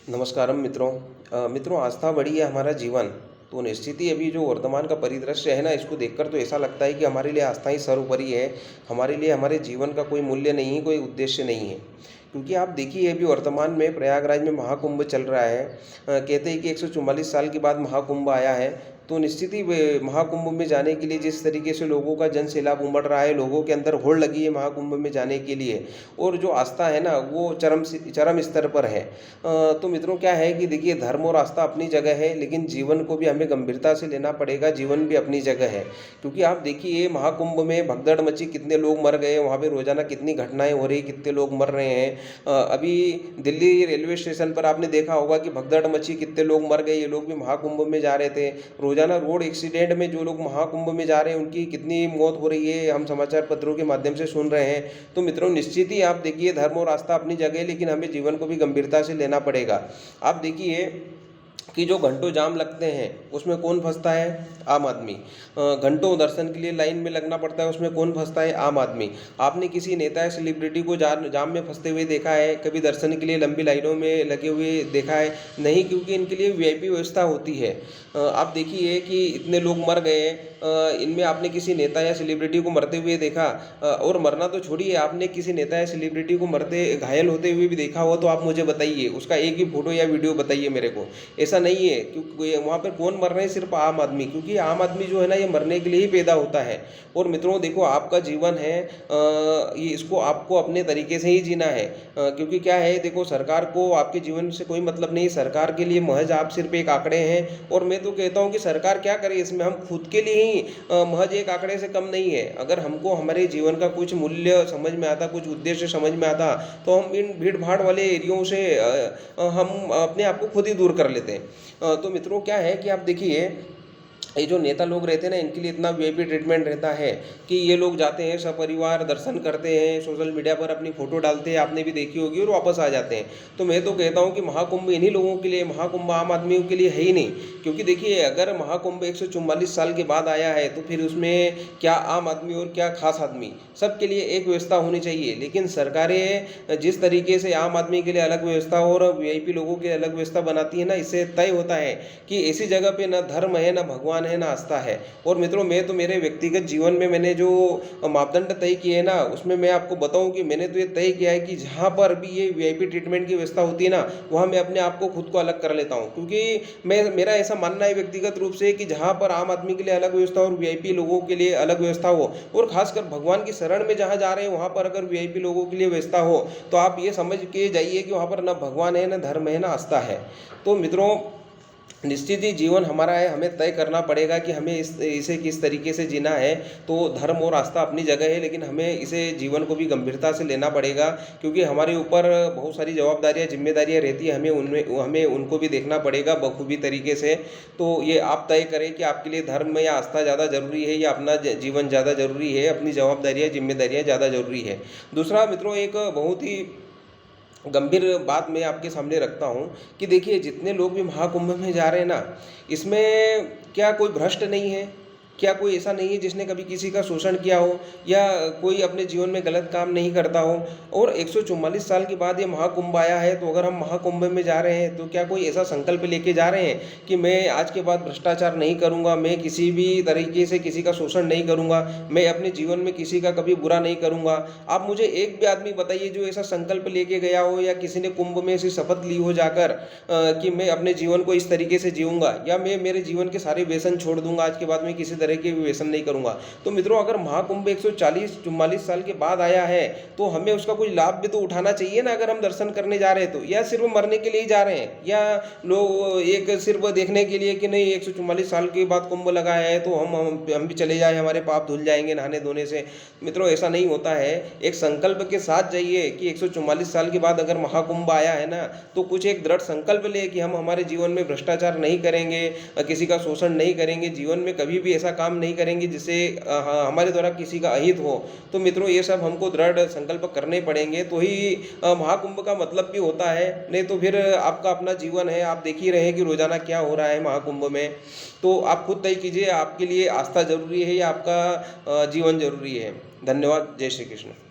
नमस्कारम मित्रों। मित्रों, आस्था बड़ी है हमारा जीवन। तो निश्चित ही अभी जो वर्तमान का परिदृश्य है ना, इसको देखकर तो ऐसा लगता है कि हमारे लिए आस्था ही सर्वोपरि है। हमारे लिए हमारे जीवन का कोई मूल्य नहीं है, कोई उद्देश्य नहीं है। क्योंकि आप देखिए, अभी वर्तमान में प्रयागराज में महाकुंभ चल रहा है। कहते हैं कि 144 साल के बाद महाकुंभ आया है। तो निश्चित ही वे महाकुंभ में जाने के लिए जिस तरीके से लोगों का जन सैलाब उमड़ रहा है, लोगों के अंदर होड़ लगी है महाकुंभ में जाने के लिए, और जो आस्था है ना, वो चरम स्तर पर है। तो मित्रों, क्या है कि देखिए, धर्म और आस्था अपनी जगह है, लेकिन जीवन को भी हमें गंभीरता से लेना पड़ेगा। जीवन भी अपनी जगह है। क्योंकि आप देखिए, महाकुंभ में भगदड़ मची, कितने लोग मर गए वहाँ पे, रोजाना कितनी घटनाएं हो रही, कितने लोग मर रहे हैं। अभी दिल्ली रेलवे स्टेशन पर आपने देखा होगा कि भगदड़ मची, कितने लोग मर गए। ये लोग भी महाकुंभ में जा रहे थे। रोजाना रोड एक्सीडेंट में जो लोग महाकुंभ में जा रहे हैं, उनकी कितनी मौत हो रही है, हम समाचार पत्रों के माध्यम से सुन रहे हैं। तो मित्रों, निश्चित ही आप देखिए, धर्म और आस्था अपनी जगह है, लेकिन हमें जीवन को भी गंभीरता से लेना पड़ेगा। आप देखिए कि जो घंटों जाम लगते हैं, उसमें कौन फंसता है? आम आदमी। घंटों दर्शन के लिए लाइन में लगना पड़ता है, उसमें कौन फंसता है? आम आदमी। आपने किसी नेता या सेलिब्रिटी को जाम में फंसते हुए देखा है? कभी दर्शन के लिए लंबी लाइनों में लगे हुए देखा है? नहीं, क्योंकि इनके लिए वीआईपी व्यवस्था होती है। आप देखिए कि इतने लोग मर गए। इनमें आपने किसी नेता या सेलिब्रिटी को मरते हुए देखा? और मरना तो छोड़िए, आपने किसी नेता या सेलिब्रिटी को मरते घायल होते हुए भी देखा हो तो आप मुझे बताइए, उसका एक ही फोटो या वीडियो बताइए मेरे को। ऐसा नहीं है, क्योंकि वहाँ पर कौन मर रहे हैं? सिर्फ आम आदमी। क्योंकि आम आदमी जो है ना, ये मरने के लिए ही पैदा होता है। और मित्रों देखो, आपका जीवन है, ये इसको आपको अपने तरीके से ही जीना है। क्योंकि क्या है, देखो, सरकार को आपके जीवन से कोई मतलब नहीं। सरकार के लिए महज आप सिर्फ एक आंकड़े हैं। और मैं तो कहता हूँ कि सरकार क्या करे इसमें, हम खुद के लिए ही महज एक आंकड़े से कम नहीं है। अगर हमको हमारे जीवन का कुछ मूल्य समझ में आता, कुछ उद्देश्य समझ में आता, तो हम इन भीड़ भाड़ वाले एरियो से हम अपने आप को खुद ही दूर कर लेते हैं। तो मित्रों, क्या है कि आप देखिए, ये जो नेता लोग रहते हैं ना, इनके लिए इतना वीआईपी ट्रीटमेंट रहता है कि ये लोग जाते हैं, सपरिवार दर्शन करते हैं, सोशल मीडिया पर अपनी फोटो डालते हैं, आपने भी देखी होगी, और वापस आ जाते हैं। तो मैं तो कहता हूँ कि महाकुंभ इन्हीं लोगों के लिए, महाकुंभ आम आदमियों के लिए है ही नहीं। क्योंकि देखिए, अगर महाकुंभ 144 साल के बाद आया है, तो फिर उसमें क्या आम आदमी और क्या खास आदमी, सबके लिए एक व्यवस्था होनी चाहिए। लेकिन सरकारें जिस तरीके से आम आदमी के लिए अलग व्यवस्था और वीआईपी लोगों के अलग व्यवस्था बनाती है ना, इससे तय होता है कि ऐसी जगह पे ना धर्म है, ना भगवान है, ना आस्था है। और मित्रों, मैं तो मेरे व्यक्तिगत जीवन में मैंने जो मापदंड तय किए हैं ना, उसमें मैं आपको बताऊं कि मैंने तो ये तय किया है कि जहां पर भी ये वीआईपी ट्रीटमेंट की व्यवस्था होती है ना, वहां मैं अपने आप को खुद को अलग कर लेता हूं। क्योंकि मेरा ऐसा मानना है व्यक्तिगत रूप से कि जहां पर आम आदमी के लिए अलग व्यवस्था और वीआईपी लोगों के लिए अलग व्यवस्था हो, और खासकर भगवान की शरण में जहां जा रहे हैं, वहां पर अगर वीआईपी लोगों के लिए व्यवस्था हो, तो आप ये समझ के जाइए कि वहां पर ना भगवान है, ना धर्म है, ना आस्था है। तो मित्रों, निश्चित ही जीवन हमारा है, हमें तय करना पड़ेगा कि हमें इसे किस तरीके से जीना है। तो धर्म और आस्था अपनी जगह है, लेकिन हमें इसे जीवन को भी गंभीरता से लेना पड़ेगा। क्योंकि हमारे ऊपर बहुत सारी जवाबदारियां, जिम्मेदारियां रहती है, हमें उनको भी देखना पड़ेगा बखूबी तरीके से। तो ये आप तय करें कि आपके लिए धर्म या आस्था ज़्यादा जरूरी है, या अपना जीवन ज़्यादा जरूरी है, अपनी जवाबदारियाँ, जिम्मेदारियाँ ज़्यादा जरूरी है। दूसरा मित्रों, एक बहुत ही गंभीर बात मैं आपके सामने रखता हूँ कि देखिए, जितने लोग भी महाकुंभ में जा रहे हैं ना, इसमें क्या कोई भ्रष्ट नहीं है? क्या कोई ऐसा नहीं है जिसने कभी किसी का शोषण किया हो, या कोई अपने जीवन में गलत काम नहीं करता हो? और 144 साल के बाद ये महाकुंभ आया है, तो अगर हम महाकुंभ में जा रहे हैं, तो क्या कोई ऐसा संकल्प लेके जा रहे हैं कि मैं आज के बाद भ्रष्टाचार नहीं करूंगा, मैं किसी भी तरीके से किसी का शोषण नहीं करूंगा, मैं अपने जीवन में किसी का कभी बुरा नहीं करूंगा? आप मुझे एक भी आदमी बताइए जो ऐसा संकल्प लेके गया हो, या किसी ने कुंभ में ऐसी शपथ ली हो जाकर कि मैं अपने जीवन को इस तरीके से जीऊंगा, या मैं मेरे जीवन के सारे व्यसन छोड़ दूंगा, आज के बाद मैं किसी तरह के भी व्यसन नहीं करूंगा। तो मित्रों, अगर महाकुंभ 144 साल के बाद आया है, तो हमें उसका कोई लाभ भी तो उठाना चाहिए ना। अगर हम दर्शन करने जा रहे हैं, तो या सिर्फ मरने के लिए ही जा रहे हैं, या लोग एक सिर्फ देखने के लिए कि नहीं 144 साल के बाद कुंभ लगा है, तो हम भी चले जाए, हमारे पाप धुल जाएंगे नहाने धोने से। मित्रों, ऐसा नहीं होता है। एक संकल्प के साथ जाइए कि 144 साल के बाद अगर महाकुंभ आया है ना, तो कुछ एक दृढ़ संकल्प ले कि हम हमारे जीवन में भ्रष्टाचार नहीं करेंगे, किसी का शोषण नहीं करेंगे, जीवन में कभी भी ऐसा काम नहीं करेंगे जिससे हमारे द्वारा किसी का अहित हो। तो मित्रों, ये सब हमको दृढ़ संकल्प करने पड़ेंगे, तो ही महाकुंभ का मतलब भी होता है। नहीं तो फिर आपका अपना जीवन है, आप देख ही रहे हैं कि रोजाना क्या हो रहा है महाकुंभ में। तो आप खुद तय कीजिए, आपके लिए आस्था जरूरी है या आपका जीवन जरूरी है। धन्यवाद। जय श्री कृष्ण।